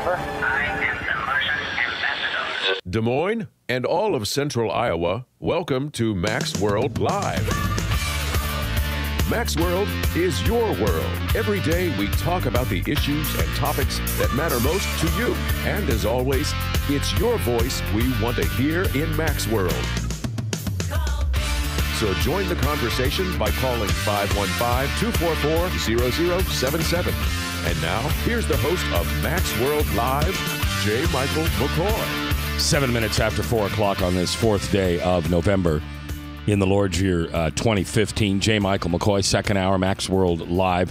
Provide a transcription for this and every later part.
Piper. I am the Martian ambassador. Des Moines and all of Central Iowa, welcome to Mac's World Live. Mac's World is your world. Every day we talk about the issues and topics that matter most to you. And as always, it's your voice we want to hear in Mac's World. So join the conversation by calling 515-244-0077. And now, here's the host of Mac's World Live, J. Michael McCoy. 7 minutes after 4 o'clock on this fourth day of November in the Lord's year 2015. J. Michael McCoy, second hour, Mac's World Live.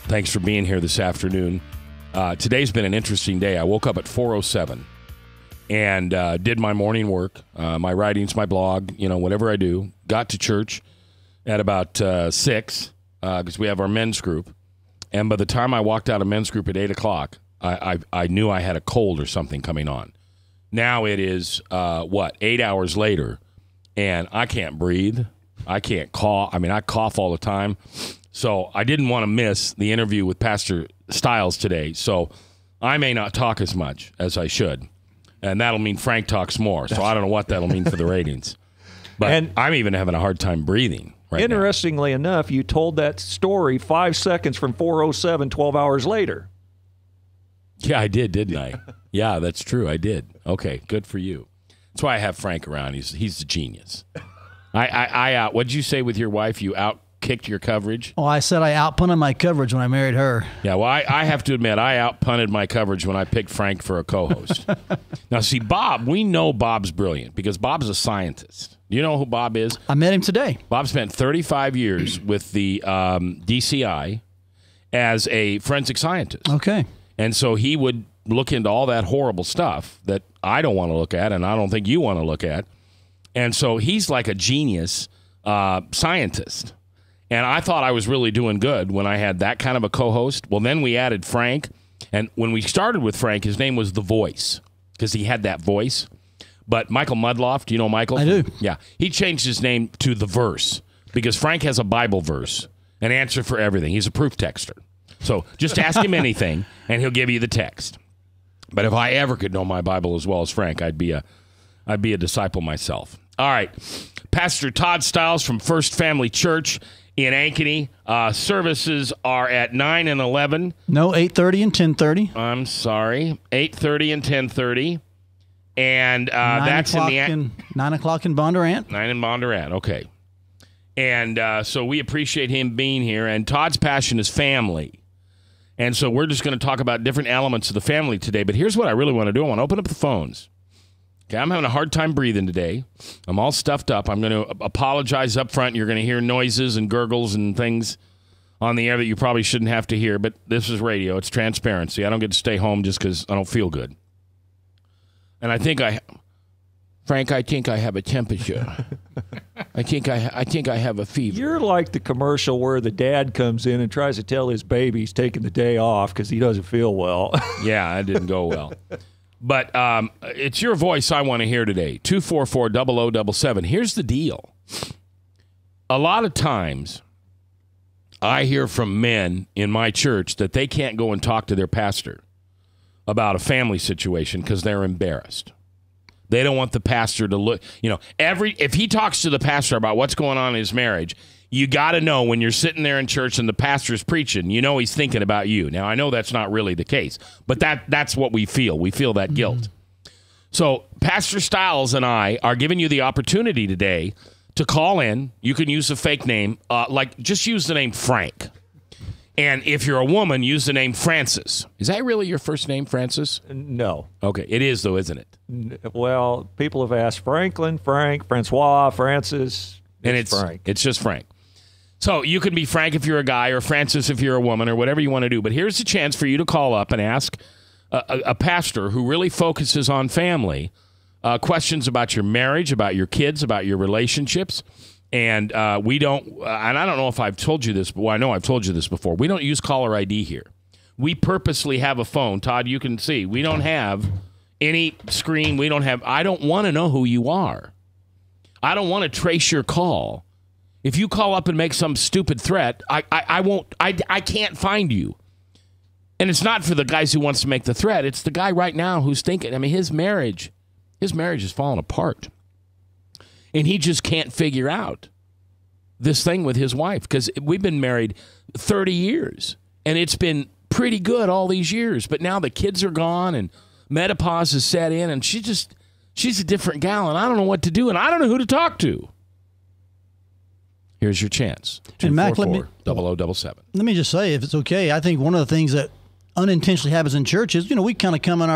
Thanks for being here this afternoon. Today's been an interesting day. I woke up at 4:07 and did my morning work, my writings, my blog, whatever I do. Got to church at about 6 because we have our men's group. And by the time I walked out of men's group at 8 o'clock, I knew I had a cold or something coming on. Now it is, 8 hours later, and I can't breathe. I can't cough. I mean, I cough all the time. So I didn't want to miss the interview with Pastor Stiles today. So I may not talk as much as I should. And that'll mean Frank talks more. So I don't know what that'll mean for the ratings. But I'm even having a hard time breathing right now. Interestingly enough, you told that story 5 seconds from 4:07, 12 hours later. Yeah, I did, didn't I? Yeah, that's true. I did. Okay, good for you. That's why I have Frank around. He's a genius. What did you say with your wife? You out-kicked your coverage? Oh, I said I outpunted my coverage when I married her. Yeah, well, I have to admit, I outpunted my coverage when I picked Frank for a co-host. Now, see, Bob, we know Bob's brilliant because Bob's a scientist. Do you know who Bob is? I met him today. Bob spent 35 years with the DCI as a forensic scientist. Okay. And so he would look into all that horrible stuff that I don't want to look at and I don't think you want to look at. And so he's like a genius scientist. And I thought I was really doing good when I had that kind of a co-host. Well, then we added Frank. And when we started with Frank, his name was The Voice because he had that voice. But Michael Mudloff, do you know Michael? I do. Yeah. He changed his name to The Verse because Frank has a Bible verse, an answer for everything. He's a proof texter. So just ask him anything, and he'll give you the text. But if I ever could know my Bible as well as Frank, I'd be a disciple myself. All right. Pastor Todd Stiles from First Family Church in Ankeny. Services are at 9 and 11. No, 8:30 and 10:30. I'm sorry. 8:30 and 10:30. And that's in the 9 o'clock in Bondurant. 9 in Bondurant. Okay. And so we appreciate him being here. And Todd's passion is family. And so we're just going to talk about different elements of the family today. But here's what I really want to do. I want to open up the phones. Okay, I'm having a hard time breathing today. I'm all stuffed up. I'm going to apologize up front. You're going to hear noises and gurgles and things on the air that you probably shouldn't have to hear. But this is radio. It's transparency. I don't get to stay home just because I don't feel good. And Frank, I think I have a temperature. I think I have a fever. You're like the commercial where the dad comes in and tries to tell his baby he's taking the day off because he doesn't feel well. Yeah, that didn't go well. But it's your voice I want to hear today. 244-0077. Here's the deal. A lot of times I hear from men in my church that they can't go and talk to their pastor about a family situation because they're embarrassed. They don't want the pastor to look, if he talks to the pastor about what's going on in his marriage, you got to know when you're sitting there in church and the pastor's preaching, he's thinking about you. Now, I know that's not really the case, but that's what we feel. We feel that guilt. So Pastor Stiles and I are giving you the opportunity today to call in. You can use a fake name, just use the name Frank. And if you're a woman, use the name Francis. Is that really your first name, Francis? No. Okay, it is though, isn't it? Well, people have asked Franklin, Frank, Francois, Francis, and it's Frank. It's just Frank. So you can be Frank if you're a guy or Francis if you're a woman or whatever you want to do. But here's a chance for you to call up and ask a pastor who really focuses on family questions about your marriage, about your kids, about your relationships. And we don't, and I don't know if I've told you this, but I know I've told you this before. We don't use caller ID here. We purposely have a phone. Todd, you can see. We don't have any screen. I don't want to know who you are. I don't want to trace your call. If you call up and make some stupid threat, I can't find you. And it's not for the guys who wants to make the threat. It's the guy right now who's thinking, I mean, his marriage is falling apart. And he just can't figure out this thing with his wife, because we've been married 30 years, and it's been pretty good all these years. But now the kids are gone, and menopause has set in, and she's a different gal, and I don't know what to do, and I don't know who to talk to. Here's your chance. And Mac, let me 0077. Let me just say, if it's okay, I think one of the things that unintentionally happens in church is, we kind of come in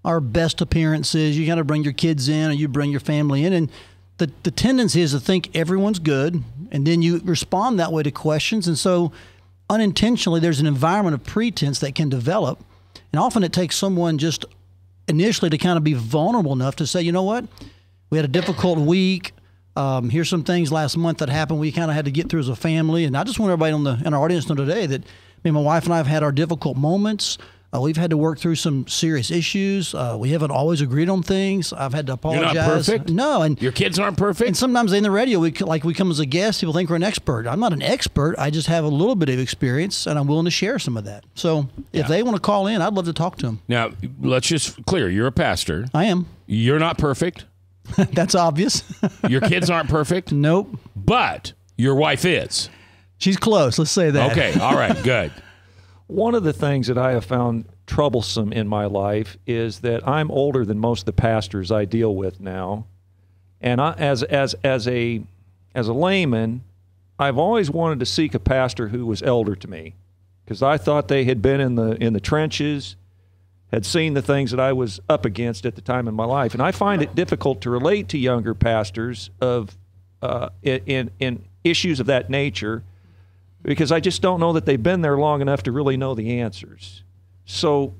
our best appearances. You got to bring your kids in, or you bring your family in, and the tendency is to think everyone's good, and then you respond that way to questions. And so unintentionally, there's an environment of pretense that can develop. And often it takes someone just initially to kind of be vulnerable enough to say, you know what, we had a difficult week. Here's some things last month that happened we kind of had to get through as a family. And I just want everybody in our audience to know today that my wife and I have had our difficult moments. We've had to work through some serious issues. We haven't always agreed on things. I've had to apologize. You're not perfect? No. And your kids aren't perfect? And sometimes in the radio, we come as a guest, people think we're an expert. I'm not an expert. I just have a little bit of experience, and I'm willing to share some of that. So if they want to call in, I'd love to talk to them. Now, let's just clear. You're a pastor. I am. You're not perfect. That's obvious. Your kids aren't perfect. Nope. But your wife is. She's close. Let's say that. Okay. All right. Good. One of the things that I have found troublesome in my life is that I'm older than most of the pastors I deal with now, and as a layman, I've always wanted to seek a pastor who was elder to me, because I thought they had been in the trenches, had seen the things that I was up against at the time in my life, and I find it difficult to relate to younger pastors in issues of that nature, because I just don't know that they've been there long enough to really know the answers. So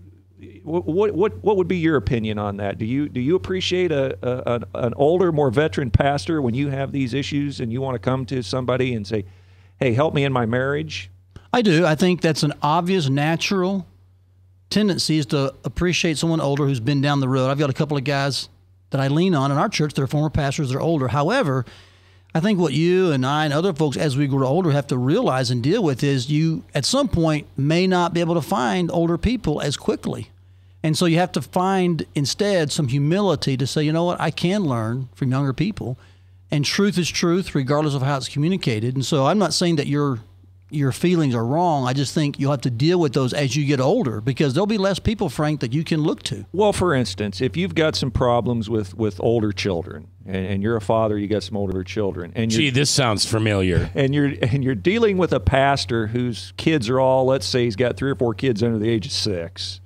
what would be your opinion on that? Do you appreciate an older, more veteran pastor when you have these issues and you want to come to somebody and say, hey, help me in my marriage? I do. I think that's an obvious, natural tendency is to appreciate someone older who's been down the road. I've got a couple of guys that I lean on in our church. They're former pastors. They're older. However, I think what you and I and other folks, as we grow older, have to realize and deal with is you, at some point, may not be able to find older people as quickly. And so you have to find, instead, some humility to say, you know what, I can learn from younger people. And truth is truth, regardless of how it's communicated. And so I'm not saying that your feelings are wrong. I just think you'll have to deal with those as you get older, because there'll be less people, Frank, that you can look to. Well, for instance, if you've got some problems with older children, and you're a father, you got some older children, and gee, this sounds familiar. And you're dealing with a pastor whose kids are all, let's say, he's got 3 or 4 kids under the age of 6.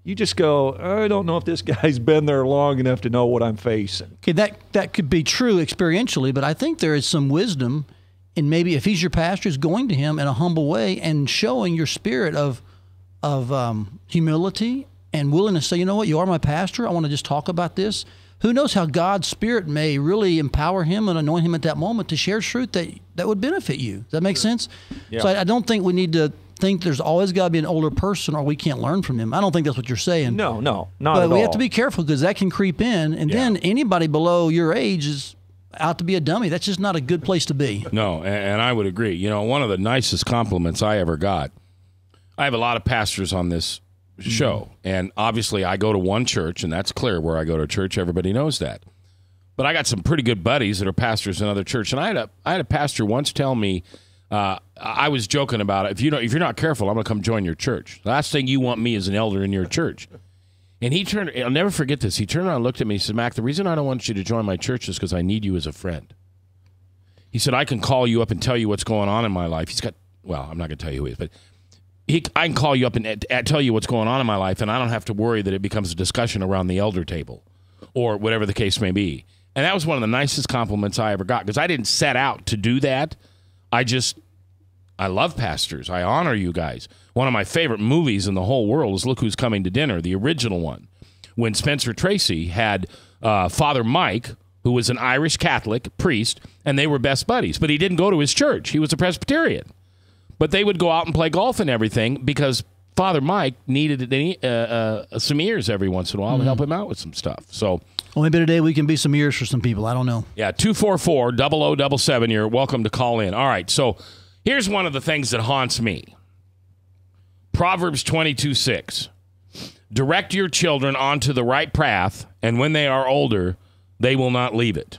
You just go, I don't know if this guy's been there long enough to know what I'm facing. Okay, that could be true experientially, but I think there is some wisdom. And maybe if he's your pastor, is going to him in a humble way and showing your spirit of humility and willingness to say, you know what, you are my pastor. I want to just talk about this. Who knows how God's Spirit may really empower him and anoint him at that moment to share truth that would benefit you. Does that make sense? Yeah. So I don't think we need to think there's always got to be an older person or we can't learn from them. I don't think that's what you're saying. No, not but at all. We have to be careful, because that can creep in. And then anybody below your age is out to be a dummy. That's just not a good place to be. No, and I would agree. You know, one of the nicest compliments I ever got, I have a lot of pastors on this show, and obviously I go to one church, and that's clear where I go to church. Everybody knows that. But I got some pretty good buddies that are pastors in other churches, and I had a pastor once tell me, I was joking about it, if you're not careful, I'm going to come join your church. The last thing you want me is an elder in your church. And I'll never forget this. He turned around and looked at me. He said, Mac, the reason I don't want you to join my church is because I need you as a friend. He said, I can call you up and tell you what's going on in my life. I'm not going to tell you who he is, but I can call you up and tell you what's going on in my life, and I don't have to worry that it becomes a discussion around the elder table or whatever the case may be. And that was one of the nicest compliments I ever got, because I didn't set out to do that. I love pastors. I honor you guys. One of my favorite movies in the whole world is Look Who's Coming to Dinner, the original one, when Spencer Tracy had Father Mike, who was an Irish Catholic priest, and they were best buddies. But he didn't go to his church. He was a Presbyterian. But they would go out and play golf and everything, because Father Mike needed some ears every once in a while to help him out with some stuff. So, well, maybe today we can be some ears for some people. I don't know. Yeah, 244-0077. You're welcome to call in. All right, so here's one of the things that haunts me. Proverbs 22:6. Direct your children onto the right path, and when they are older, they will not leave it.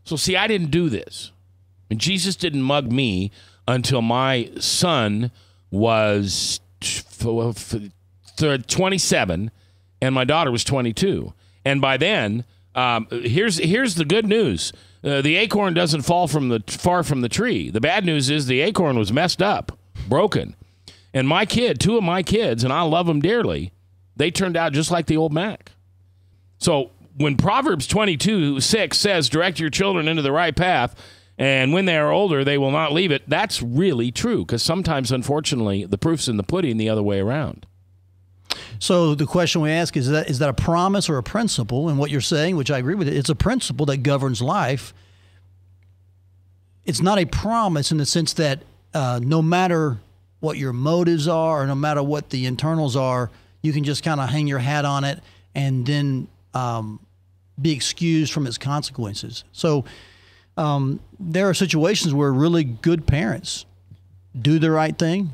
So see, I didn't do this. And Jesus didn't mug me until my son was 27 and my daughter was 22. And by then, here's the good news. The acorn doesn't fall far from the tree. The bad news is the acorn was messed up, broken. And two of my kids, and I love them dearly, they turned out just like the old Mac. So when Proverbs 22:6 says, direct your children into the right path, and when they are older, they will not leave it, that's really true, because sometimes, unfortunately, the proof's in the pudding the other way around. So the question we ask is that a promise or a principle? And what you're saying, which I agree with, it's a principle that governs life. It's not a promise in the sense that no matter what your motives are or no matter what the internals are, you can just kind of hang your hat on it and then be excused from its consequences. So there are situations where really good parents do the right thing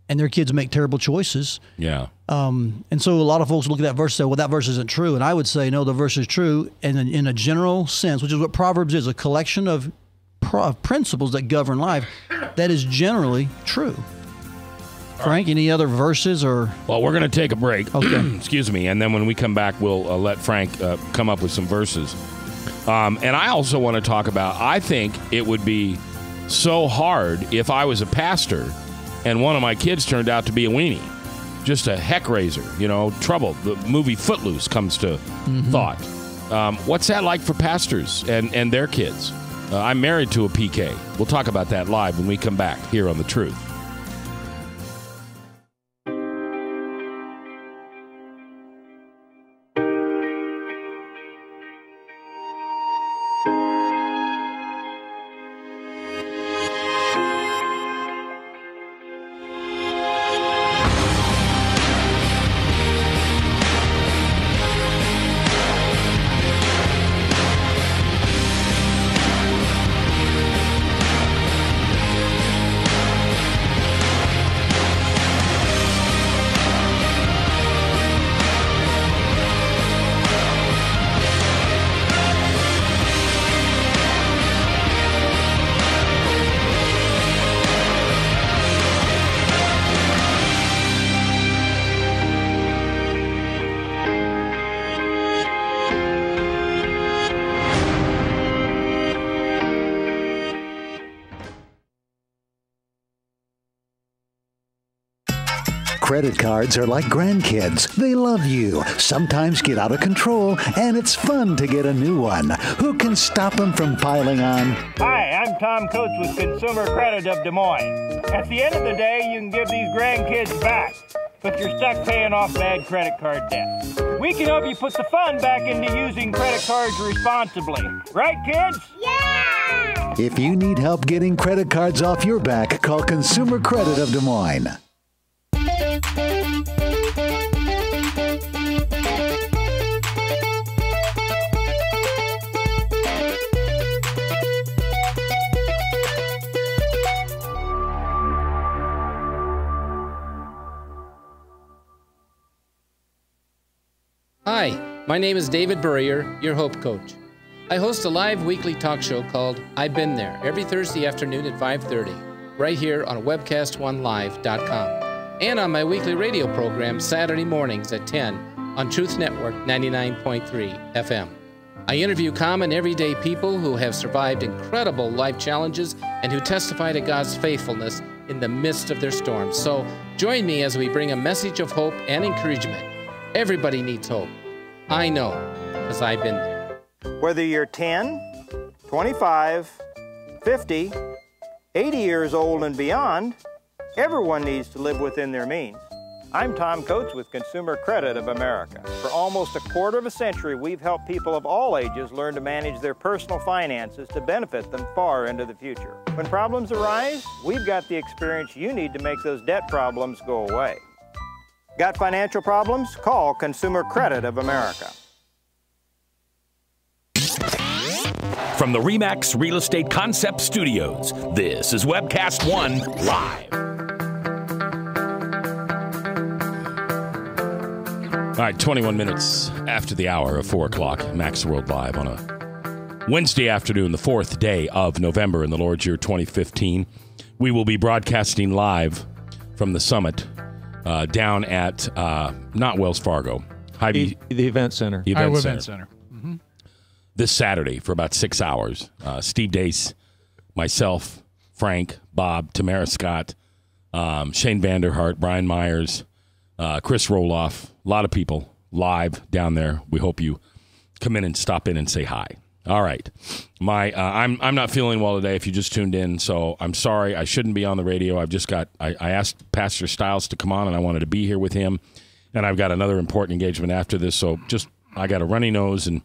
and their kids make terrible choices. Yeah. And so a lot of folks look at that verse and say, well, that verse isn't true. And I would say, no, the verse is true. And in a general sense, which is what Proverbs is, a collection of principles that govern life, that is generally true. Frank, any other verses or? Well, we're going to take a break. Okay. Excuse me. And then when we come back, we'll let Frank come up with some verses. And I also want to talk about, I think it would be so hard if I was a pastor and one of my kids turned out to be a weenie. Just a heck raiser, trouble. The movie Footloose comes to thought. What's that like for pastors and their kids? I'm married to a PK. We'll talk about that live when we come back here on The Truth. Credit cards are like grandkids. They love you, sometimes get out of control, and it's fun to get a new one. Who can stop them from piling on? Hi, I'm Tom Coates with Consumer Credit of Des Moines. At the end of the day, you can give these grandkids back, but you're stuck paying off bad credit card debt. We can help you put the fun back into using credit cards responsibly. Right, kids? Yeah! If you need help getting credit cards off your back, call Consumer Credit of Des Moines. Hi, my name is David Burrier, your Hope Coach. I host a live weekly talk show called I've Been There every Thursday afternoon at 5:30, right here on webcast1live.com, and on my weekly radio program Saturday mornings at 10 on Truth Network 99.3 FM. I interview common everyday people who have survived incredible life challenges and who testify to God's faithfulness in the midst of their storms. So join me as we bring a message of hope and encouragement. Everybody needs hope. I know, because I've been there. Whether you're 10, 25, 50, 80 years old and beyond, everyone needs to live within their means. I'm Tom Coates with Consumer Credit of America. For almost a quarter of a century, we've helped people of all ages learn to manage their personal finances to benefit them far into the future. When problems arise, we've got the experience you need to make those debt problems go away. Got financial problems? Call Consumer Credit of America. From the RE/MAX Real Estate Concept Studios, this is Webcast 1 Live. All right, 21 minutes after the hour of 4 o'clock, Max World Live on a Wednesday afternoon, the 4th day of November in the Lord's year 2015. We will be broadcasting live from the summit down at, not Wells Fargo, the event center. Event Center. Mm-hmm. This Saturday for about 6 hours. Steve Dace, myself, Frank, Bob, Tamara Scott, Shane Vanderhart, Brian Myers, Chris Roloff, a lot of people live down there. We hope you come in and stop in and say hi. All right. I'm not feeling well today if you just tuned in, so I'm sorry. I shouldn't be on the radio. I asked Pastor Stiles to come on, and I wanted to be here with him, and I've got another important engagement after this, so I got a runny nose and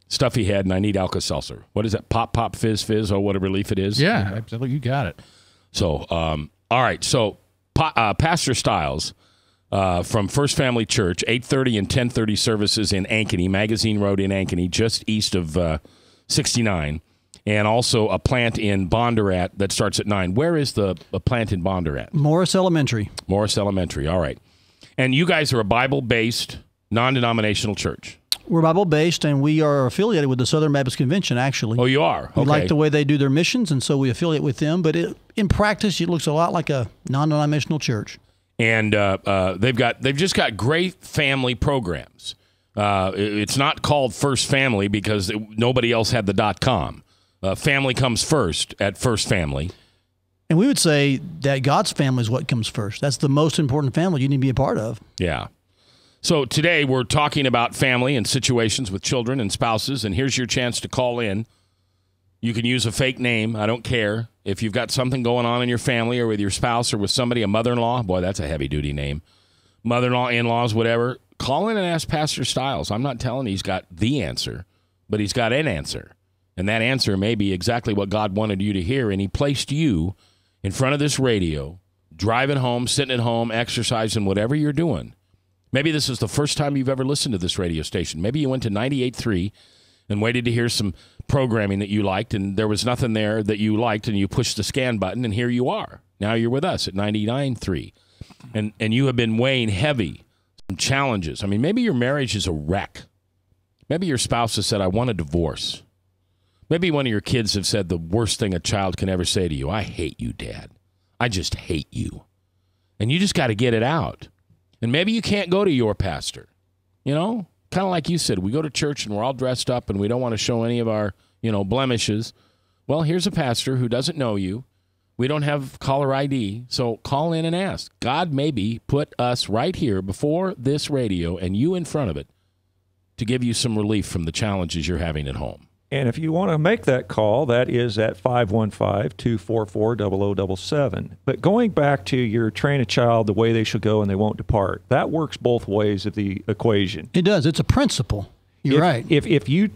stuffy head, and I need Alka-Seltzer. What is it? Pop, pop, fizz, fizz. Oh, what a relief it is. Yeah, absolutely. You got it. So, all right. So, Pastor Stiles from First Family Church, 8:30 and 10:30 services in Ankeny, Magazine Road in Ankeny, just east of 69, and also a plant in Bondurant that starts at 9. Where is the plant in Bondurant? Morris Elementary. Morris Elementary. All right. And you guys are a Bible-based, non-denominational church. We're Bible-based, and we are affiliated with the Southern Baptist Convention, actually. Oh, you are? Okay. We like the way they do their missions, and so we affiliate with them. But in practice, it looks a lot like a non-denominational church. And they've just got great family programs. It's not called First Family because nobody else had the .com. Family comes first at First Family. And we would say that God's family is what comes first. That's the most important family you need to be a part of. Yeah. So today we're talking about family and situations with children and spouses, and here's your chance to call in. You can use a fake name. I don't care. If you've got something going on in your family or with your spouse or with somebody, a mother-in-law, boy, that's a heavy-duty name. Mother-in-law, in-laws, whatever, call in and ask Pastor Stiles. I'm not telling he's got the answer, but he's got an answer. And that answer may be exactly what God wanted you to hear, and he placed you in front of this radio, driving home, sitting at home, exercising, whatever you're doing. Maybe this is the first time you've ever listened to this radio station. Maybe you went to 98.3 and waited to hear some programming that you liked, and there was nothing there that you liked, and you pushed the scan button, and here you are. Now you're with us at 99.3. And you have been weighing heavy, some challenges. I mean, maybe your marriage is a wreck. Maybe your spouse has said, I want a divorce. Maybe one of your kids have said the worst thing a child can ever say to you, I hate you, Dad. I just hate you. And you just got to get it out. And maybe you can't go to your pastor. You know, kind of like you said, we go to church and we're all dressed up and we don't want to show any of our, blemishes. Well, here's a pastor who doesn't know you. We don't have caller ID, so call in and ask. God maybe put us right here before this radio and you in front of it to give you some relief from the challenges you're having at home. And if you want to make that call, that is at 515-244-0077. But going back to your train a child the way they shall go and they won't depart, that works both ways of the equation. It does. It's a principle. You're right. If you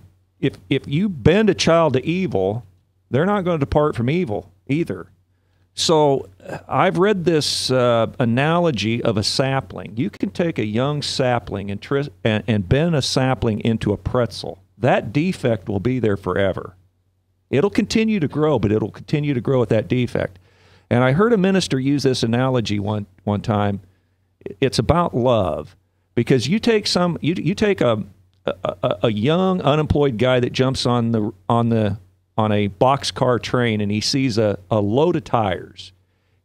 bend a child to evil, they're not going to depart from evil either. So I've read this analogy of a sapling. You can take a young sapling and bend a sapling into a pretzel. That defect will be there forever. It'll continue to grow, but it'll continue to grow with that defect. And I heard a minister use this analogy one time. It's about love, because you take you take a young unemployed guy that jumps on a boxcar train and he sees a load of tires.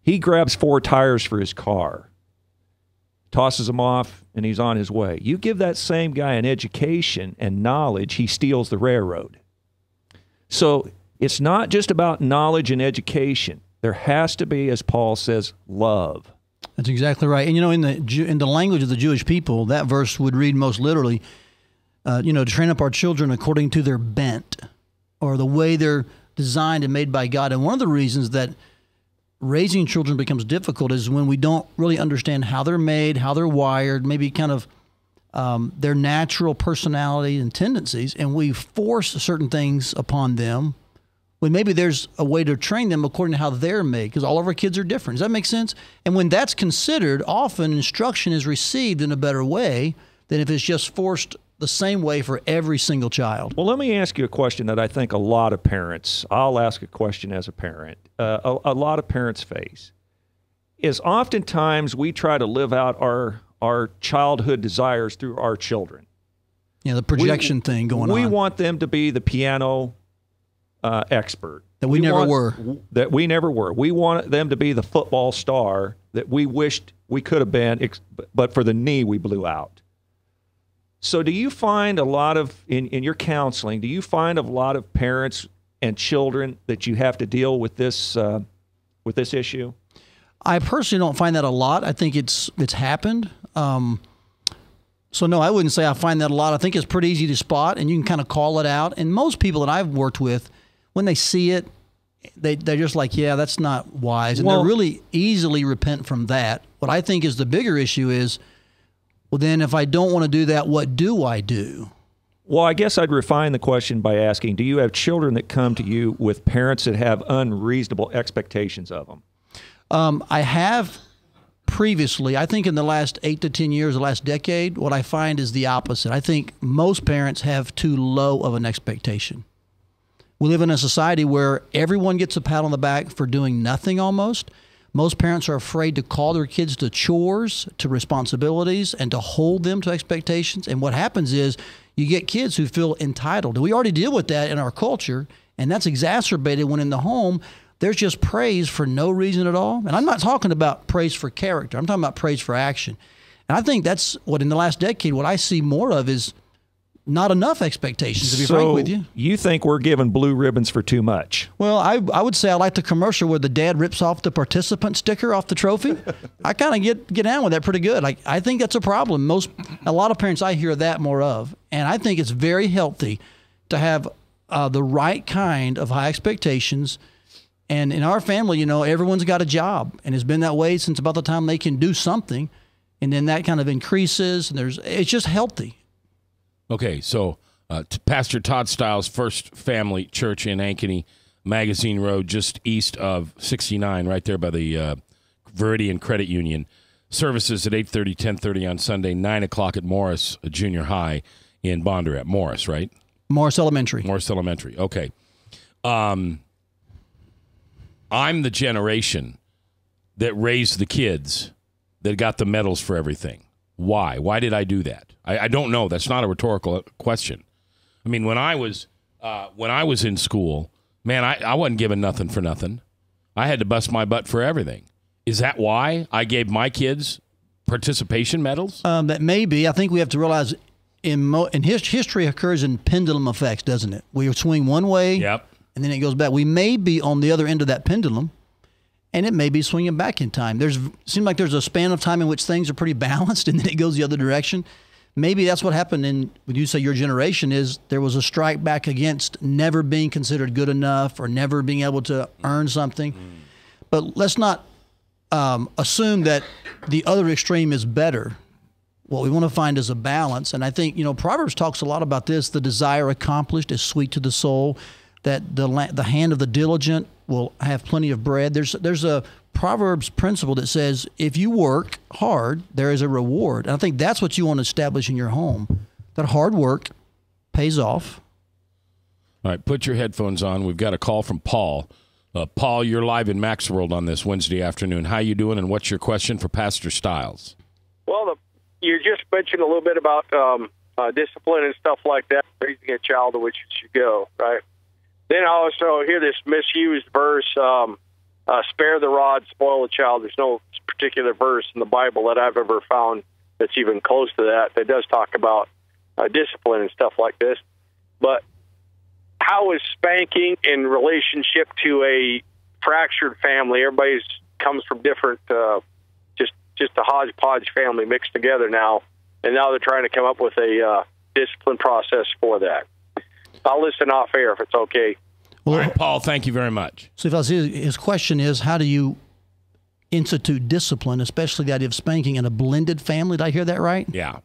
He grabs 4 tires for his car, tosses them off, and he's on his way. You give that same guy an education and knowledge, he steals the railroad. So it's not just about knowledge and education. There has to be, as Paul says, love. That's exactly right. And in the language of the Jewish people, that verse would read most literally, to train up our children according to their bent, or the way they're designed and made by God. And one of the reasons that raising children becomes difficult is when we don't really understand how they're made, how they're wired, maybe kind of their natural personality and tendencies, and we force certain things upon them when maybe there's a way to train them according to how they're made, because all of our kids are different. Does that make sense? And when that's considered, often instruction is received in a better way than if it's just forced the same way for every single child. Well, let me ask you a question that I think a lot of parents, I'll ask a question as a parent, a lot of parents face, is oftentimes we try to live out our childhood desires through our children. Yeah, the projection thing going on. We want them to be the piano expert. That we never were. That we never were. We want them to be the football star that we wished we could have been, but for the knee we blew out. So do you find a lot of, in your counseling, do you find a lot of parents and children that you have to deal with this issue? I personally don't find that a lot. I think it's happened. So no, I wouldn't say I find that a lot. I think it's pretty easy to spot, and you can kind of call it out. And most people that I've worked with, when they see it, they're just like, yeah, that's not wise. And they're really easily repent from that. What I think is the bigger issue is, well, then if I don't want to do that, what do I do? Well, I guess I'd refine the question by asking, do you have children that come to you with parents that have unreasonable expectations of them? I have previously. I think in the last 8 to 10 years, the last decade, what I find is the opposite. I think most parents have too low of an expectation. We live in a society where everyone gets a pat on the back for doing nothing almost. Most parents are afraid to call their kids to chores, to responsibilities, and to hold them to expectations. And what happens is you get kids who feel entitled. And we already deal with that in our culture, and that's exacerbated when in the home there's just praise for no reason at all. And I'm not talking about praise for character. I'm talking about praise for action. And I think that's what in the last decade, what I see more of is not enough expectations, to be frank with you. You think we're giving blue ribbons for too much? Well, I would say I like the commercial where the dad rips off the participant sticker off the trophy. I kind of get down with that pretty good. I think that's a problem. A lot of parents I hear that more of. And I think it's very healthy to have the right kind of high expectations. And in our family, you know, everyone's got a job, and it's been that way since about the time they can do something. And then that kind of increases, and it's just healthy. Okay, so Pastor Todd Stiles, First Family Church in Ankeny, Magazine Road, just east of 69, right there by the Viridian Credit Union. Services at 8:30, 10:30 on Sunday, 9 o'clock at Morris Junior High in Bondurant. Morris, right? Morris Elementary. Morris Elementary, okay. I'm the generation that raised the kids that got the medals for everything. Why? Why did I do that? I don't know. That's not a rhetorical question. I mean, when I was in school, man, I wasn't given nothing for nothing. I had to bust my butt for everything. Is that why I gave my kids participation medals? That may be. I think we have to realize history occurs in pendulum effects, doesn't it? We swing one way, yep, and then it goes back. We may be on the other end of that pendulum, and it may be swinging back in time. Seems like there's a span of time in which things are pretty balanced, and then it goes the other direction. Maybe that's what happened when you say your generation is there was a strike back against never being considered good enough or never being able to earn something. But let's not assume that the other extreme is better. What we want to find is a balance. And I think, Proverbs talks a lot about this. The desire accomplished is sweet to the soul, that the hand of the diligent will have plenty of bread. There's a Proverbs principle that says if you work hard, there is a reward. And I think that's what you want to establish in your home, that hard work pays off. All right, put your headphones on. We've got a call from Paul. Paul, you're live in Mac's World on this Wednesday afternoon. How you doing, and what's your question for Pastor Stiles? Well, you just mentioned a little bit about discipline and stuff like that, raising a child to which it should go, right? Then I also hear this misused verse, spare the rod, spoil the child. There's no particular verse in the Bible that I've ever found that's even close to that does talk about discipline and stuff like this. But how is spanking in relationship to a fractured family? Everybody comes from different, just a hodgepodge family mixed together now, and now they're trying to come up with a discipline process for that. I'll listen off air if it's okay. Well, all right, Paul, thank you very much. So his question is, how do you institute discipline, especially the idea of spanking in a blended family? Did I hear that right? Yeah.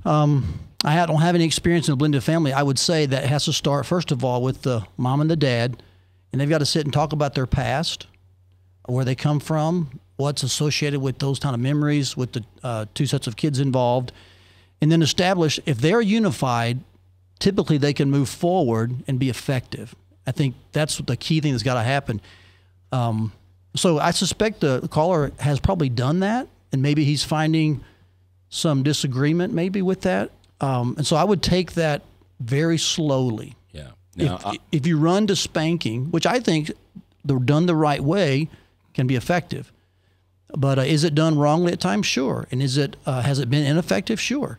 I don't have any experience in a blended family. I would say that it has to start, first of all, with the mom and the dad, and they've got to sit and talk about their past, where they come from, what's associated with those kind of memories with the two sets of kids involved, and then establish if they're unified, typically they can move forward and be effective. I think that's the key thing that's got to happen. So I suspect the caller has probably done that, and maybe he's finding some disagreement maybe with that. And so I would take that very slowly. Yeah. Now, If you run to spanking, which I think done the right way can be effective, but is it done wrongly at times? Sure. And has it been ineffective? Sure.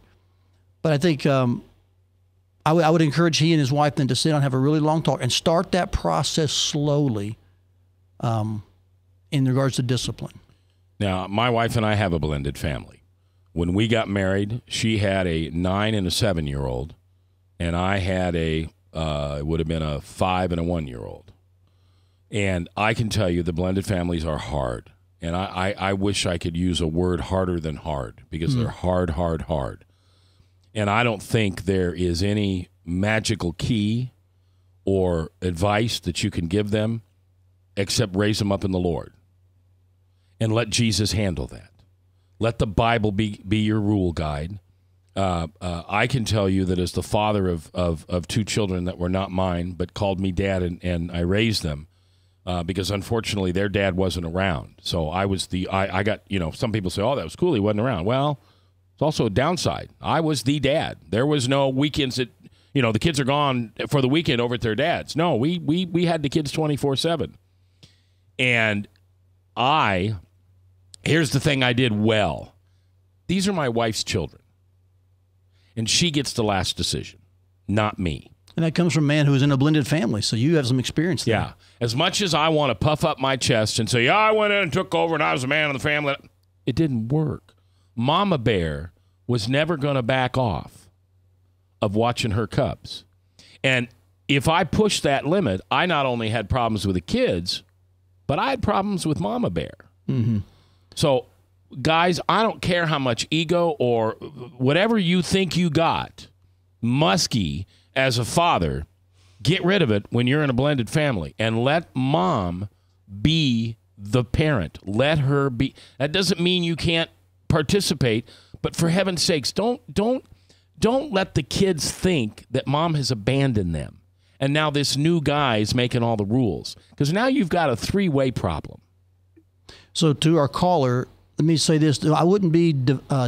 But I think I would encourage he and his wife then to sit down and have a really long talk and start that process slowly in regards to discipline. Now, my wife and I have a blended family. When we got married, she had a 9 and a 7-year-old, and I had it would have been a 5 and a 1-year-old. And I can tell you the blended families are hard. And I wish I could use a word harder than hard, because they're hard, hard, hard. And I don't think there is any magical key or advice that you can give them except raise them up in the Lord. And let Jesus handle that. Let the Bible be your rule guide. I can tell you that as the father of 2 children that were not mine, but called me dad, and I raised them, because unfortunately their dad wasn't around. So I was I got, some people say, oh, that was cool, he wasn't around. Well, it's also a downside. I was the dad. There was no weekends that, the kids are gone for the weekend over at their dad's. No, we had the kids 24/7. And here's the thing I did well. These are my wife's children. And she gets the last decision, not me. And that comes from a man who is in a blended family, so you have some experience there. Yeah. As much as I want to puff up my chest and say, yeah, I went in and took over and I was the man of the family, it didn't work. Mama Bear was never going to back off of watching her cubs. And if I pushed that limit, I not only had problems with the kids, but I had problems with Mama Bear. Mm-hmm. So, guys, I don't care how much ego or whatever you think you got, musky as a father, get rid of it when you're in a blended family and let mom be the parent. Let her be. That doesn't mean you can't participate, but for heaven's sakes, don't let the kids think that mom has abandoned them. And now this new guy is making all the rules, because now you've got a 3-way problem. So to our caller, let me say this. I wouldn't be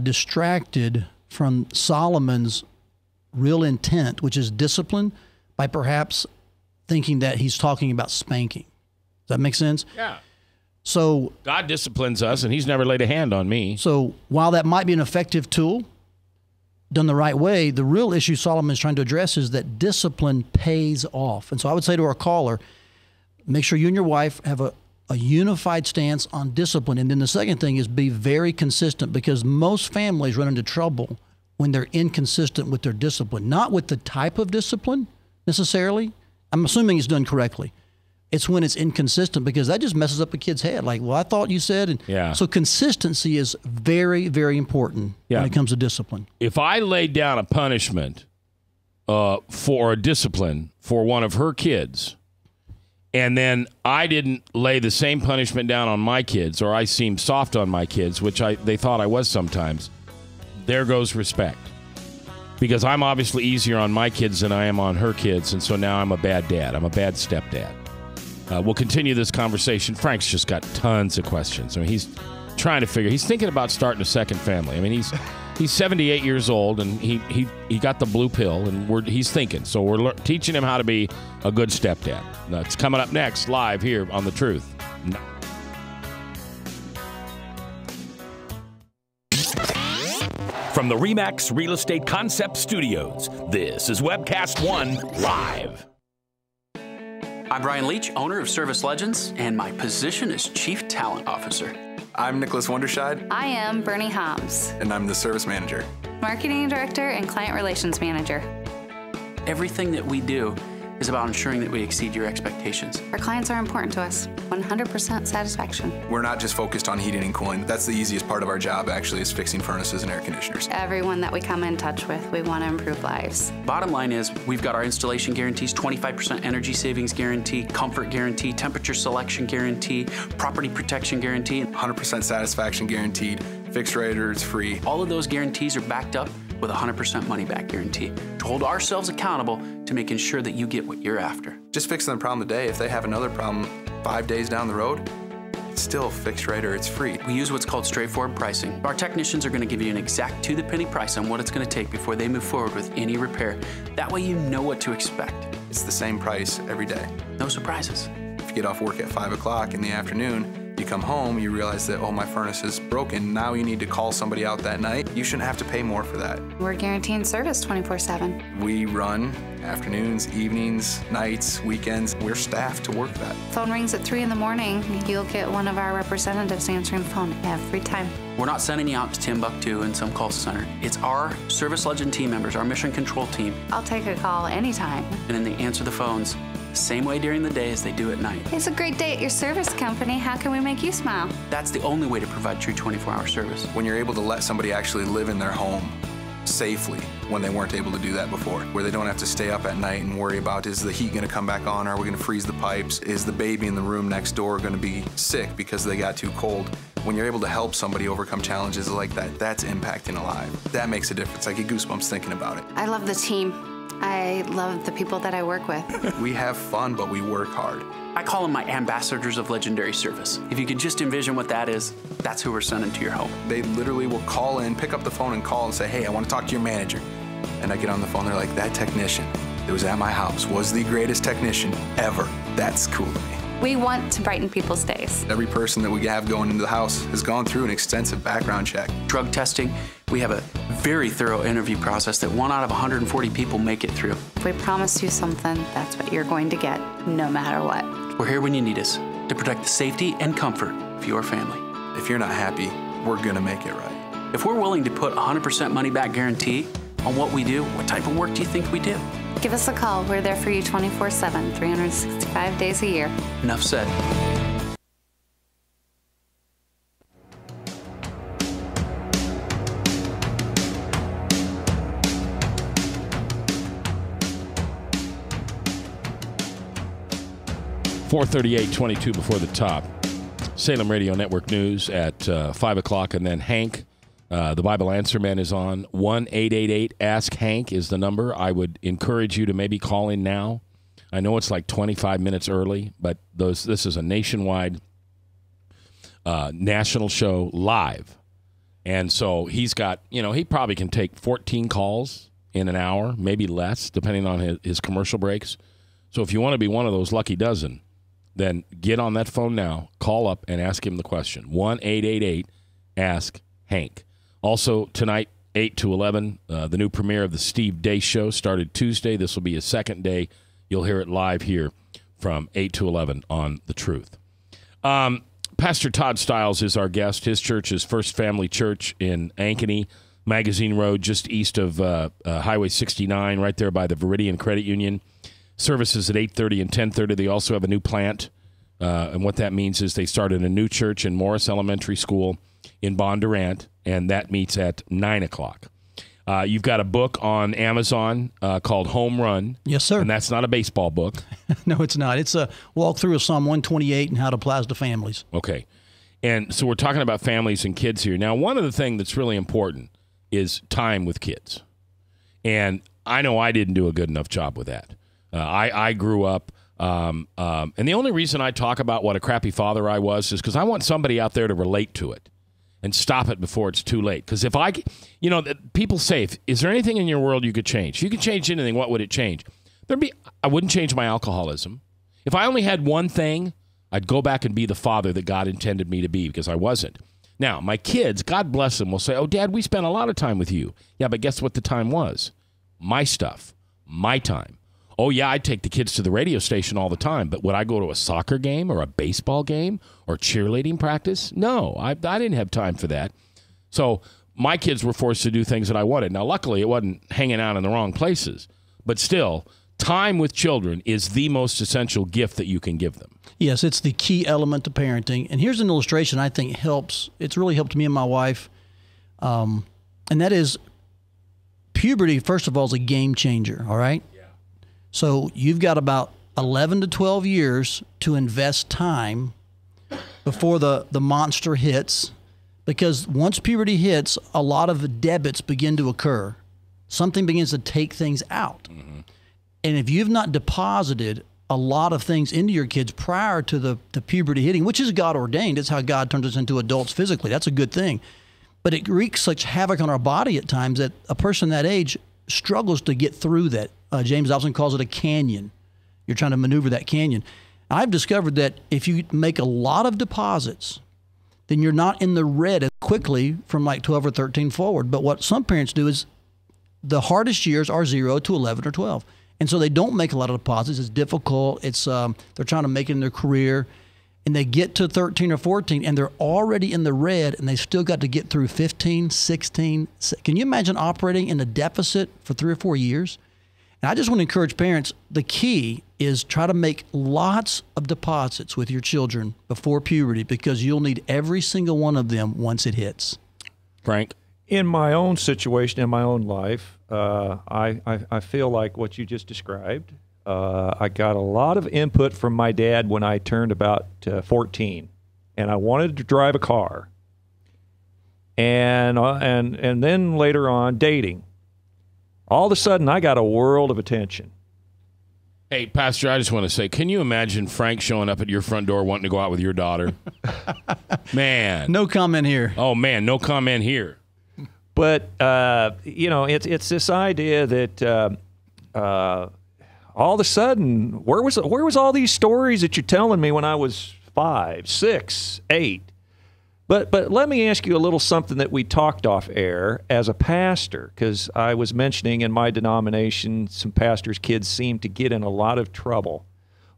distracted from Solomon's real intent, which is discipline, by perhaps thinking that he's talking about spanking. Does that make sense? Yeah. So God disciplines us, and he's never laid a hand on me. So while that might be an effective tool, done the right way, the real issue Solomon is trying to address is that discipline pays off. And so I would say to our caller, make sure you and your wife have a unified stance on discipline. And then the second thing is be very consistent, because most families run into trouble when they're inconsistent with their discipline. Not with the type of discipline necessarily. I'm assuming it's done correctly. It's when it's inconsistent, because that just messes up a kid's head. Like, well, I thought you said. And yeah. So consistency is very, very important when it comes to discipline. If I laid down a punishment for a discipline for one of her kids, and then I didn't lay the same punishment down on my kids, or I seemed soft on my kids, which they thought I was sometimes, there goes respect. Because I'm obviously easier on my kids than I am on her kids, and so now I'm a bad dad. I'm a bad stepdad. We'll continue this conversation. Frank's just got tons of questions. I mean, he's trying to figure. He's thinking about starting a second family. I mean, he's 78 years old, and he got the blue pill, and he's thinking. So we're teaching him how to be a good stepdad. That's coming up next, live here on The Truth. From the RE/MAX Real Estate Concept Studios, this is Webcast One Live. I'm Brian Leach, owner of Service Legends, and my position is Chief Talent Officer. I'm Nicholas Wonderscheid. I am Bernie Hobbs. And I'm the Service Manager. Marketing Director and Client Relations Manager. Everything that we do is about ensuring that we exceed your expectations. Our clients are important to us. 100% satisfaction. We're not just focused on heating and cooling. That's the easiest part of our job, actually, is fixing furnaces and air conditioners. Everyone that we come in touch with, we want to improve lives. Bottom line is, we've got our installation guarantees, 25% energy savings guarantee, comfort guarantee, temperature selection guarantee, property protection guarantee. 100% satisfaction guaranteed, fixed rate or it's free. All of those guarantees are backed up with a 100% money-back guarantee to hold ourselves accountable to making sure that you get what you're after. Just fixing the problem today. If they have another problem 5 days down the road, it's still fixed right or it's free. We use what's called straightforward pricing. Our technicians are going to give you an exact to-the-penny price on what it's going to take before they move forward with any repair. That way you know what to expect. It's the same price every day. No surprises. If you get off work at 5 o'clock in the afternoon, you come home, you realize that, oh, my furnace is broken. Now you need to call somebody out that night. You shouldn't have to pay more for that. We're guaranteeing service 24/7. We run afternoons, evenings, nights, weekends. We're staffed to work that. Phone rings at 3 in the morning. You'll get one of our representatives answering the phone every time. We're not sending you out to Timbuktu in some call center. It's our Service Legend team members, our mission control team. I'll take a call anytime. And then they answer the phones the same way during the day as they do at night. It's a great day at your service company. How can we make you smile? That's the only way to provide true 24-hour service. When you're able to let somebody actually live in their home safely when they weren't able to do that before, where they don't have to stay up at night and worry about, is the heat going to come back on? Are we going to freeze the pipes? Is the baby in the room next door going to be sick because they got too cold? When you're able to help somebody overcome challenges like that, that's impacting a life. That makes a difference. I get goosebumps thinking about it. I love the team. I love the people that I work with. We have fun, but we work hard. I call them my ambassadors of legendary service. If you could just envision what that is, that's who we're sending to your home. They literally will call in, pick up the phone and call and say, hey, I want to talk to your manager. And I get on the phone, they're like, that technician that was at my house was the greatest technician ever. That's cool to me. We want to brighten people's days. Every person that we have going into the house has gone through an extensive background check. Drug testing, we have a very thorough interview process that 1 out of 140 people make it through. If we promise you something, that's what you're going to get, no matter what. We're here when you need us to protect the safety and comfort of your family. If you're not happy, we're gonna make it right. If we're willing to put 100% money back guarantee on what we do, what type of work do you think we do? Give us a call. We're there for you 24/7, 365 days a year. Enough said. .438:22 before the top. Salem Radio Network News at 5 o'clock, and then Hank, the Bible Answer Man, is on. 1-888-ASK-HANK is the number. I would encourage you to maybe call in now. I know it's like 25 minutes early, but this is a nationwide national show live. And so he's got, he probably can take 14 calls in an hour, maybe less, depending on his commercial breaks. So if you want to be one of those lucky dozen, then get on that phone now, call up, and ask him the question. 1-888-ASK-HANK. Also, tonight, 8 to 11, the new premiere of the Steve Day Show started Tuesday. This will be his second day. You'll hear it live here from 8 to 11 on The Truth. Pastor Todd Stiles is our guest. His church is First Family Church in Ankeny, Magazine Road, just east of Highway 69, right there by the Veridian Credit Union. Services at 8:30 and 10:30. They also have a new plant, and what that means is they started a new church in Morris Elementary School in Bondurant, and that meets at 9 o'clock. You've got a book on Amazon called Home Run. Yes, sir. And that's not a baseball book. No, it's not. It's a walkthrough of Psalm 128 and how it applies to families. Okay. And so we're talking about families and kids here. Now, one of the things that's really important is time with kids. And I know I didn't do a good enough job with that. I grew up, and the only reason I talk about what a crappy father I was is because I want somebody out there to relate to it and stop it before it's too late. Because if people say, is there anything in your world you could change? If you could change anything, what would it change? I wouldn't change my alcoholism. If I only had one thing, I'd go back and be the father that God intended me to be, because I wasn't. Now, my kids, God bless them, will say, oh, Dad, we spent a lot of time with you. Yeah, but guess what the time was? My stuff, my time. Oh, yeah, I'd take the kids to the radio station all the time, but would I go to a soccer game or a baseball game or cheerleading practice? No, I didn't have time for that. So my kids were forced to do things that I wanted. Now, luckily, it wasn't hanging out in the wrong places, but still, time with children is the most essential gift that you can give them. Yes, it's the key element to parenting. And here's an illustration I think helps. It's really helped me and my wife, and that is puberty, first of all, is a game changer, all right? So you've got about 11 to 12 years to invest time before the monster hits, because once puberty hits, a lot of debits begin to occur. Something begins to take things out. Mm-hmm. And if you've not deposited a lot of things into your kids prior to the puberty hitting, which is God ordained. It's how God turns us into adults physically. That's a good thing. But it wreaks such havoc on our body at times that a person that age struggles to get through that. James Dobson calls it a canyon. You're trying to maneuver that canyon. I've discovered that if you make a lot of deposits, then you're not in the red as quickly from like 12 or 13 forward. But what some parents do is the hardest years are 0 to 11 or 12. And so they don't make a lot of deposits. It's difficult. It's they're trying to make it in their career. And they get to 13 or 14, and they're already in the red, and they still got to get through 15, 16. Can you imagine operating in a deficit for 3 or 4 years? And I just want to encourage parents, the key is try to make lots of deposits with your children before puberty because you'll need every single one of them once it hits. Frank? In my own situation, in my own life, I feel like what you just described. I got a lot of input from my dad when I turned about 14, and I wanted to drive a car. And then later on, dating. All of a sudden, I got a world of attention. Hey, Pastor, I just want to say, can you imagine Frank showing up at your front door wanting to go out with your daughter? Man. No comment here. Oh, man, no comment here. But, it's this idea that all of a sudden, where was all these stories that you're telling me when I was 5, 6, 8? But let me ask you a little something that we talked off air as a pastor, because I was mentioning in my denomination some pastors' kids seem to get in a lot of trouble.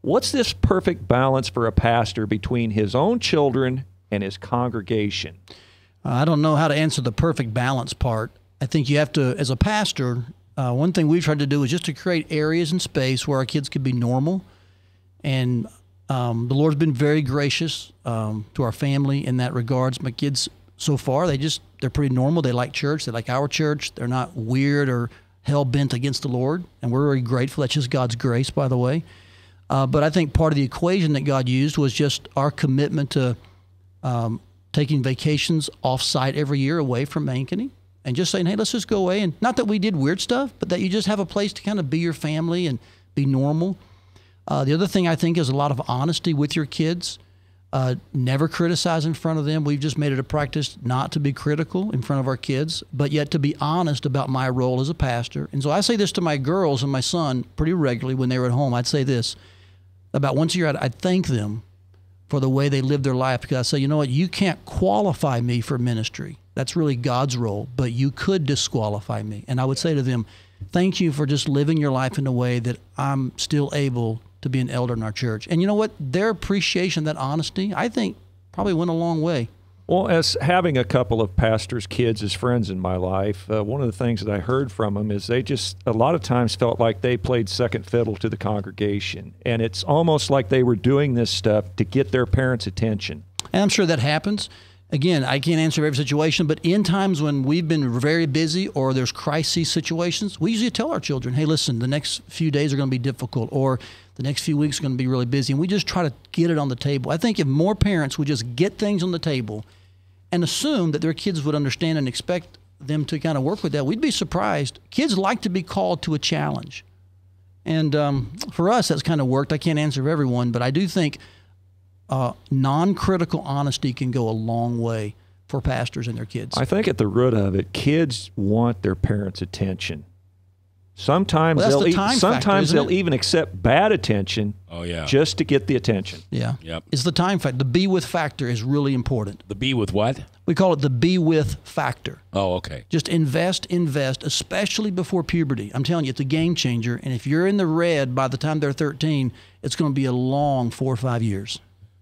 What's this perfect balance for a pastor between his own children and his congregation? I don't know how to answer the perfect balance part. I think you have to, as a pastor, one thing we've tried to do is just to create areas and space where our kids could be normal. And the Lord's been very gracious to our family in that regards. My kids, so far, they're pretty normal. They like church. They like our church. They're not weird or hell-bent against the Lord. And we're very grateful. That's just God's grace, by the way. But I think part of the equation that God used was just our commitment to taking vacations off-site every year away from Ankeny. And just saying, hey, let's just go away. And not that we did weird stuff, but that you just have a place to kind of be your family and be normal. The other thing I think is a lot of honesty with your kids. Never criticize in front of them. We've just made it a practice not to be critical in front of our kids, but yet to be honest about my role as a pastor. And so I say this to my girls and my son pretty regularly when they were at home. I'd say this. About once a year, I'd thank them for the way they live their life because I say, you know what, you can't qualify me for ministry. That's really God's role, but you could disqualify me. And I would say to them, thank you for just living your life in a way that I'm still able to be an elder in our church. And you know what? Their appreciation, that honesty, I think probably went a long way. Well, as having a couple of pastors' kids as friends in my life, one of the things that I heard from them is they just a lot of times felt like they played second fiddle to the congregation. And it's almost like they were doing this stuff to get their parents' attention. And I'm sure that happens. Again, I can't answer every situation, but in times when we've been very busy or there's crisis situations, we usually tell our children, hey, listen, the next few days are going to be difficult or the next few weeks are going to be really busy. And we just try to get it on the table. I think if more parents would just get things on the table and assume that their kids would understand and expect them to kind of work with that, we'd be surprised. Kids like to be called to a challenge. And for us, that's kind of worked. I can't answer for everyone, but I do think non-critical honesty can go a long way for pastors and their kids. I think at the root of it, kids want their parents' attention. Sometimes they'll even accept bad attention just to get the attention. Yeah. Yep. It's the time factor. The be with factor is really important. The be with what? We call it the be with factor. Oh, okay. Just invest, especially before puberty. I'm telling you, it's a game changer. And if you're in the red by the time they're 13, it's going to be a long 4 or 5 years.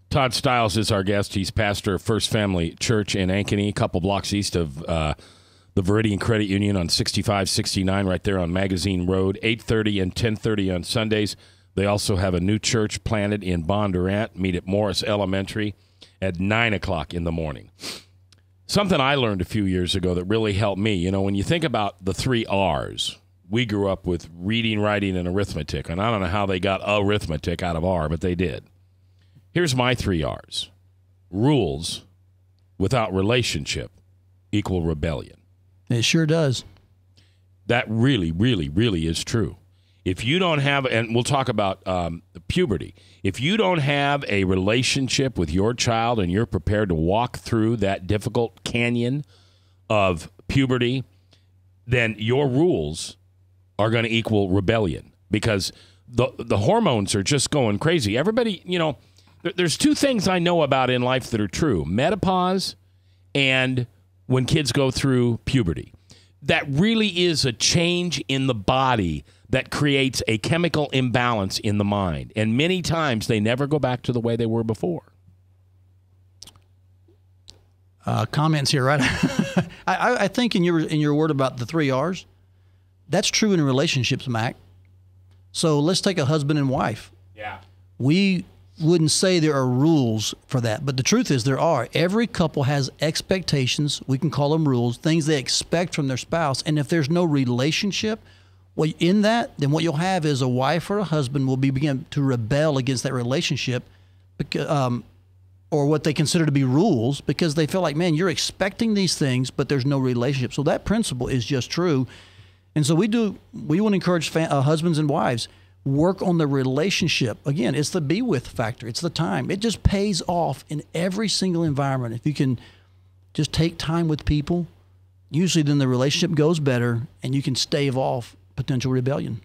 Todd Stiles is our guest. He's pastor of First Family Church in Ankeny, a couple blocks east of the Viridian Credit Union on 6569 right there on Magazine Road, 8:30 and 10:30 on Sundays. They also have a new church planted in Bondurant. Meet at Morris Elementary at 9 o'clock in the morning. Something I learned a few years ago that really helped me, you know, when you think about the 3 R's, we grew up with reading, writing, and arithmetic, and I don't know how they got arithmetic out of R, but they did. Here's my 3 R's. Rules without relationship equal rebellion. It sure does. That really, really, really is true. If you don't have, and we'll talk about puberty, if you don't have a relationship with your child and you're prepared to walk through that difficult canyon of puberty, then your rules are going to equal rebellion, because the hormones are just going crazy. Everybody, there's two things I know about in life that are true: menopause and when kids go through puberty. That really is a change in the body that creates a chemical imbalance in the mind. And many times they never go back to the way they were before. Comments here, right? I think in your word about the 3 R's, that's true in relationships, Mac. So let's take a husband and wife. Yeah. We wouldn't say there are rules for that, but the truth is there are. Every couple has expectations. We can call them rules, things they expect from their spouse. And if there's no relationship, well, in that, then what you'll have is a wife or a husband will begin to rebel against that relationship, because, or what they consider to be rules, because they feel like, man, you're expecting these things, but there's no relationship. So that principle is just true. And so we want to encourage husbands and wives, work on the relationship. Again, it's the be with factor. It's the time. It just pays off in every single environment. If you can just take time with people, usually then the relationship goes better and you can stave off potential rebellion.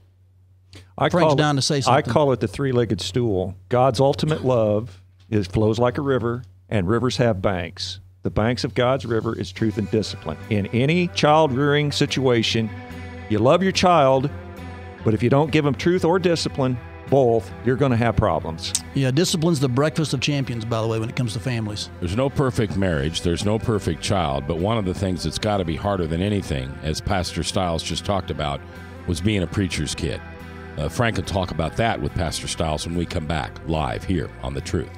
Frank's down to say something. I call it the three-legged stool. God's ultimate love flows like a river, and rivers have banks. The banks of God's river is truth and discipline. In any child-rearing situation, you love your child, but if you don't give them truth or discipline, both, you're going to have problems. Yeah, discipline's the breakfast of champions, by the way, when it comes to families. There's no perfect marriage. There's no perfect child. But one of the things that's got to be harder than anything, as Pastor Stiles just talked about, was being a preacher's kid. Frank will talk about that with Pastor Stiles when we come back live here on The Truth.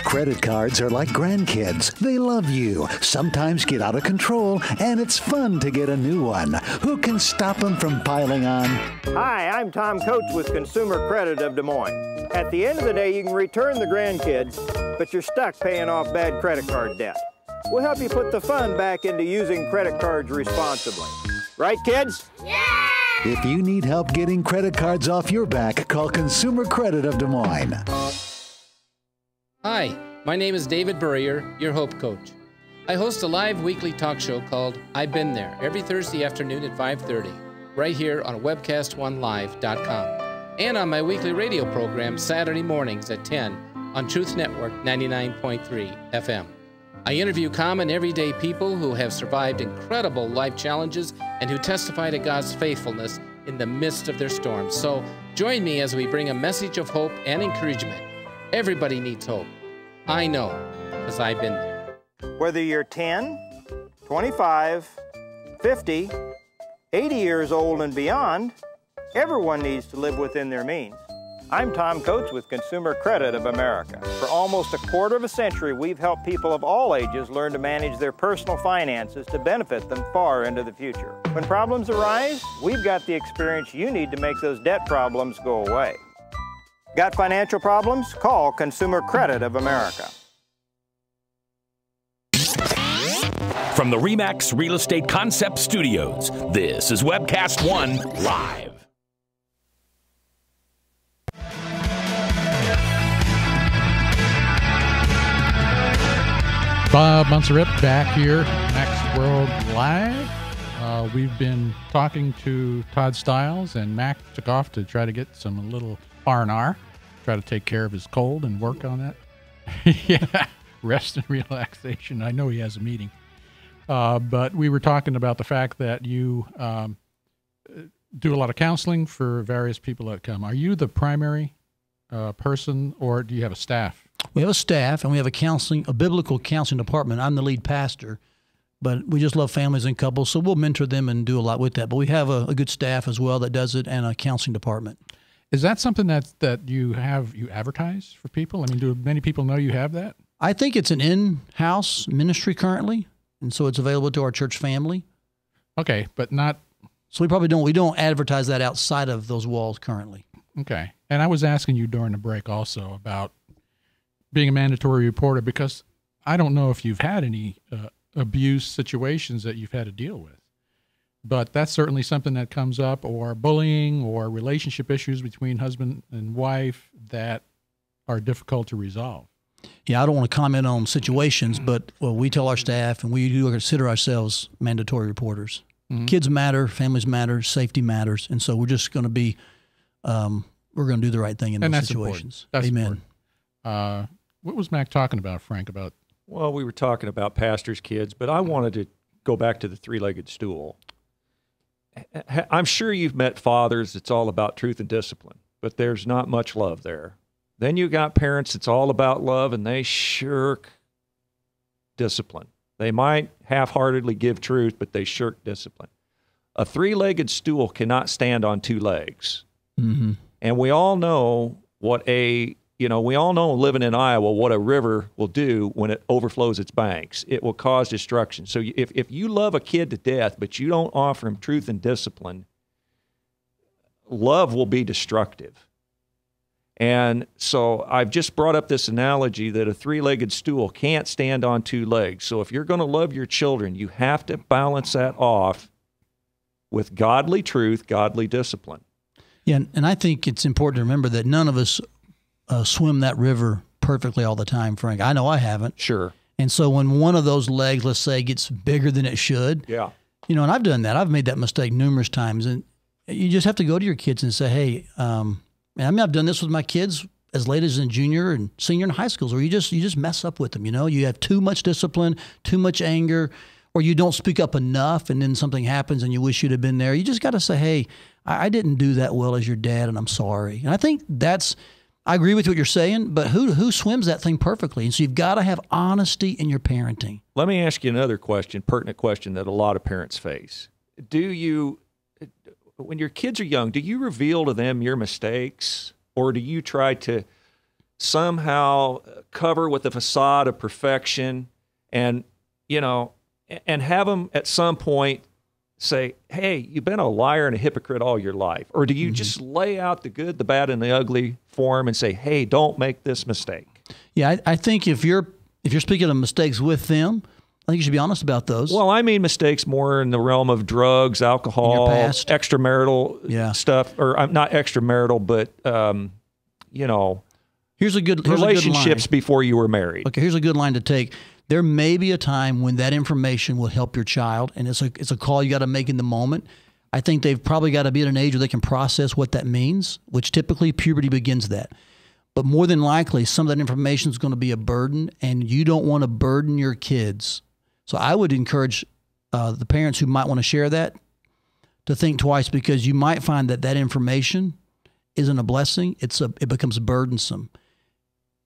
Credit cards are like grandkids. They love you, sometimes get out of control, and it's fun to get a new one. Who can stop them from piling on? Hi, I'm Tom Coates with Consumer Credit of Des Moines. At the end of the day, you can return the grandkids, but you're stuck paying off bad credit card debt. We'll help you put the fun back into using credit cards responsibly. Right, kids? Yeah! If you need help getting credit cards off your back, call Consumer Credit of Des Moines. Hi, my name is David Burrier, your Hope Coach. I host a live weekly talk show called I've Been There every Thursday afternoon at 5:30, right here on webcast1live.com, and on my weekly radio program Saturday mornings at 10 on Truth Network 99.3 FM. I interview common everyday people who have survived incredible life challenges and who testify to God's faithfulness in the midst of their storms. So join me as we bring a message of hope and encouragement. Everybody needs hope. I know, because I've been there. Whether you're 10, 25, 50, 80 years old and beyond, everyone needs to live within their means. I'm Tom Coates with Consumer Credit of America. For almost a quarter of a century, we've helped people of all ages learn to manage their personal finances to benefit them far into the future. When problems arise, we've got the experience you need to make those debt problems go away. Got financial problems? Call Consumer Credit of America. From the RE/MAX Real Estate Concept Studios, this is Webcast One Live. Bob Monserrat back here, Max World Live. We've been talking to Todd Stiles, and Mac took off to try to get a little R&R, try to take care of his cold and work on that. Yeah, rest and relaxation. I know he has a meeting. But we were talking about the fact that you do a lot of counseling for various people that come. Are you the primary person, or do you have a staff? We have a staff, and we have a biblical counseling department. I'm the lead pastor, but we just love families and couples, so we'll mentor them and do a lot with that. But we have a good staff as well that does it, and a counseling department. Is that something that you advertise for people? I mean, do many people know you have that? I think it's an in-house ministry currently, and so it's available to our church family. Okay, but not. So we don't advertise that outside of those walls currently. Okay, and I was asking you during the break also about being a mandatory reporter, because I don't know if you've had any abuse situations that you've had to deal with, but that's certainly something that comes up, or bullying or relationship issues between husband and wife that are difficult to resolve. Yeah, I don't want to comment on situations, but we tell our staff, and we do consider ourselves mandatory reporters. Mm-hmm. Kids matter, families matter, safety matters, and so we're just going to be, we're going to do the right thing in those situations. That's Amen. Important. What was Mac talking about, Frank? About? Well, we were talking about pastors' kids, but I wanted to go back to the three-legged stool. I'm sure you've met fathers it's all about truth and discipline, but there's not much love there. Then you got parents it's all about love, and they shirk discipline. They might half-heartedly give truth, but they shirk discipline. A three-legged stool cannot stand on two legs. Mm-hmm. And we all know we all know living in Iowa what a river will do when it overflows its banks. It will cause destruction. So if you love a kid to death, but you don't offer him truth and discipline, love will be destructive. And so I've just brought up this analogy that a three-legged stool can't stand on two legs. So if you're going to love your children, you have to balance that off with godly truth, godly discipline. Yeah, and I think it's important to remember that none of us swim that river perfectly all the time, Frank. I know I haven't. Sure. And so when one of those legs, let's say, gets bigger than it should, yeah, and I've done that. I've made that mistake numerous times, and you just have to go to your kids and say, hey, I've done this with my kids as late as in junior and senior in high schools, where you just mess up with them. You have too much discipline, too much anger, or you don't speak up enough, and then something happens and you wish you'd have been there. You just got to say, hey, I didn't do that well as your dad, and I'm sorry. And I think I agree with what you're saying, but who swims that thing perfectly? And so you've got to have honesty in your parenting. Let me ask you another pertinent question that a lot of parents face. When your kids are young, do you reveal to them your mistakes, or do you try to somehow cover with a facade of perfection and have them at some point say, hey, you've been a liar and a hypocrite all your life? Or do you just lay out the good, the bad, and the ugly for them and say, hey, don't make this mistake? Yeah, I think if you're speaking of mistakes with them, I think you should be honest about those. Well, I mean mistakes more in the realm of drugs, alcohol, extramarital stuff, or not extramarital, but here's a good relationships before you were married. Okay, here's a good line to take. There may be a time when that information will help your child, and it's a call you got to make in the moment. I think they've probably got to be at an age where they can process what that means, which typically puberty begins that. But more than likely, some of that information is going to be a burden, and you don't want to burden your kids. So I would encourage the parents who might want to share that to think twice, because you might find that information isn't a blessing. It becomes burdensome.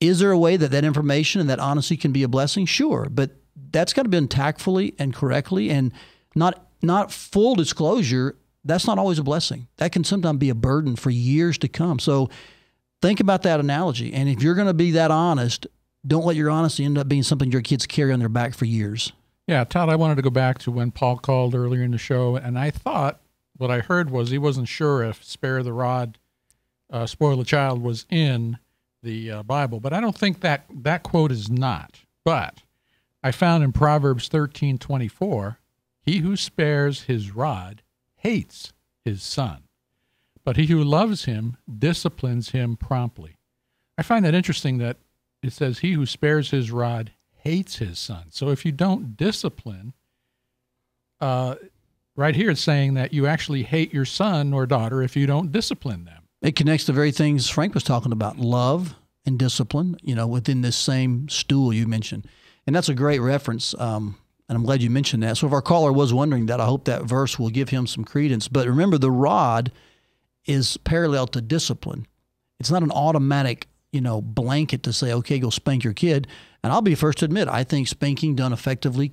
Is there a way that information and that honesty can be a blessing? Sure, but that's got to be done tactfully and correctly, and not full disclosure. That's not always a blessing. That can sometimes be a burden for years to come. So think about that analogy. And if you're going to be that honest, don't let your honesty end up being something your kids carry on their back for years. Yeah, Todd, I wanted to go back to when Paul called earlier in the show, and I thought what I heard was he wasn't sure if spare the rod, spoil the child was in the Bible, but I don't think that quote is not. But I found in Proverbs 13:24, he who spares his rod hates his son, but he who loves him disciplines him promptly. I find that interesting that it says he who spares his rod hates his son. So if you don't discipline, right here it's saying that you actually hate your son or daughter if you don't discipline them. It connects to the very things Frank was talking about, love and discipline, within this same stool you mentioned. And that's a great reference, and I'm glad you mentioned that. So if our caller was wondering that, I hope that verse will give him some credence. But remember, the rod is parallel to discipline. It's not an automatic, blanket to say, okay, go spank your kid. And I'll be first to admit, I think spanking done effectively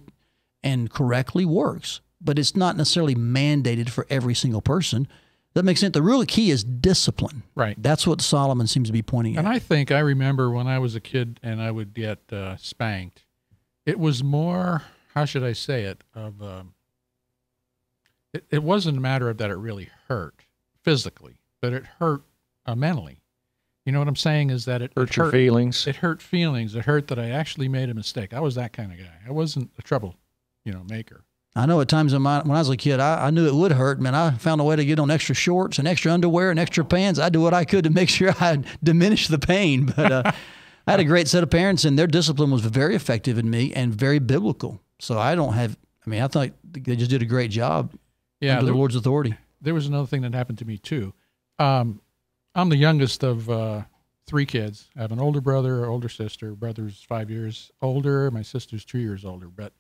and correctly works. But it's not necessarily mandated for every single person. That makes sense. The real key is discipline. Right. That's what Solomon seems to be pointing at. And I remember when I was a kid and I would get spanked, it was more, how should I say it, it wasn't a matter of that it really hurt physically, but it hurt mentally. You know what I'm saying is that it hurt your feelings. It hurt feelings. It hurt that I actually made a mistake. I was that kind of guy. I wasn't a trouble, maker. I know at times when I was a kid, I knew it would hurt. Man, I found a way to get on extra shorts and extra underwear and extra pants. I do what I could to make sure I diminished the pain. But I had a great set of parents, and their discipline was very effective in me and very biblical. So I thought they just did a great job under the Lord's authority. There was another thing that happened to me, too. I'm the youngest of 3 kids. I have an older brother, older sister. Brother's 5 years older. My sister's 2 years older. But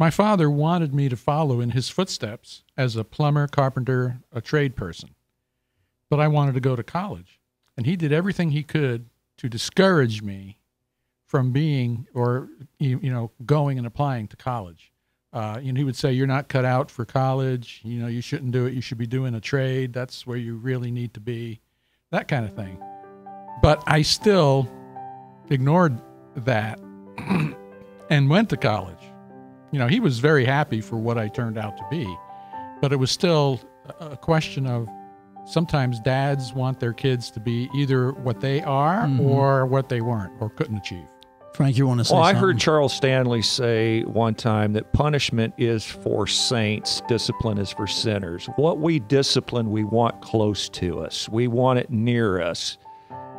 my father wanted me to follow in his footsteps as a plumber, carpenter, a trade person. But I wanted to go to college. And he did everything he could to discourage me from being or, going and applying to college. He would say, you're not cut out for college. You shouldn't do it. You should be doing a trade. That's where you really need to be. That kind of thing. But I still ignored that and went to college. He was very happy for what I turned out to be, but it was still a question of sometimes dads want their kids to be either what they are or what they weren't or couldn't achieve. Frank, you want to say something? I heard Charles Stanley say one time that punishment is for saints, discipline is for sinners. What we discipline, we want close to us. We want it near us.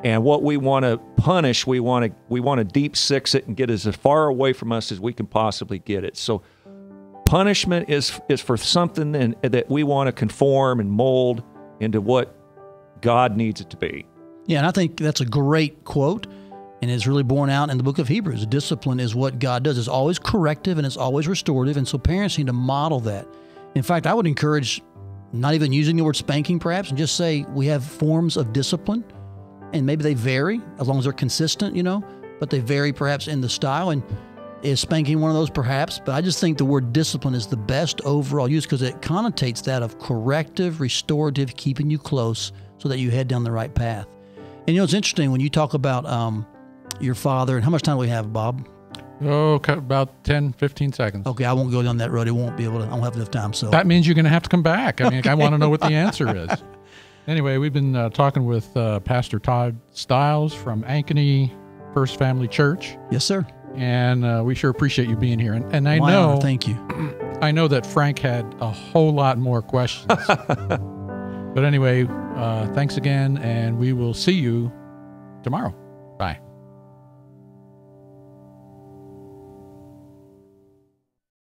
And what we want to punish, we want to deep six it and get as far away from us as we can possibly get it. So punishment is for something that we want to conform and mold into what God needs it to be. Yeah, and I think that's a great quote, and it's really borne out in the book of Hebrews. Discipline is what God does. It's always corrective and it's always restorative, and so parents need to model that. In fact, I would encourage not even using the word spanking perhaps, and just say we have forms of discipline. And maybe they vary as long as they're consistent, but they vary perhaps in the style. And is spanking one of those perhaps? But I just think the word discipline is the best overall use because it connotates that of corrective, restorative, keeping you close so that you head down the right path. And it's interesting when you talk about your father, and how much time do we have, Bob? Oh, about 10, 15 seconds. Okay, I won't go down that road. I won't have enough time. So that means you're going to have to come back. Okay. I want to know what the answer is. Anyway, we've been talking with Pastor Todd Stiles from Ankeny First Family Church. Yes, sir. And we sure appreciate you being here. And I know, thank you. I know that Frank had a whole lot more questions. But anyway, thanks again, and we will see you tomorrow. Bye.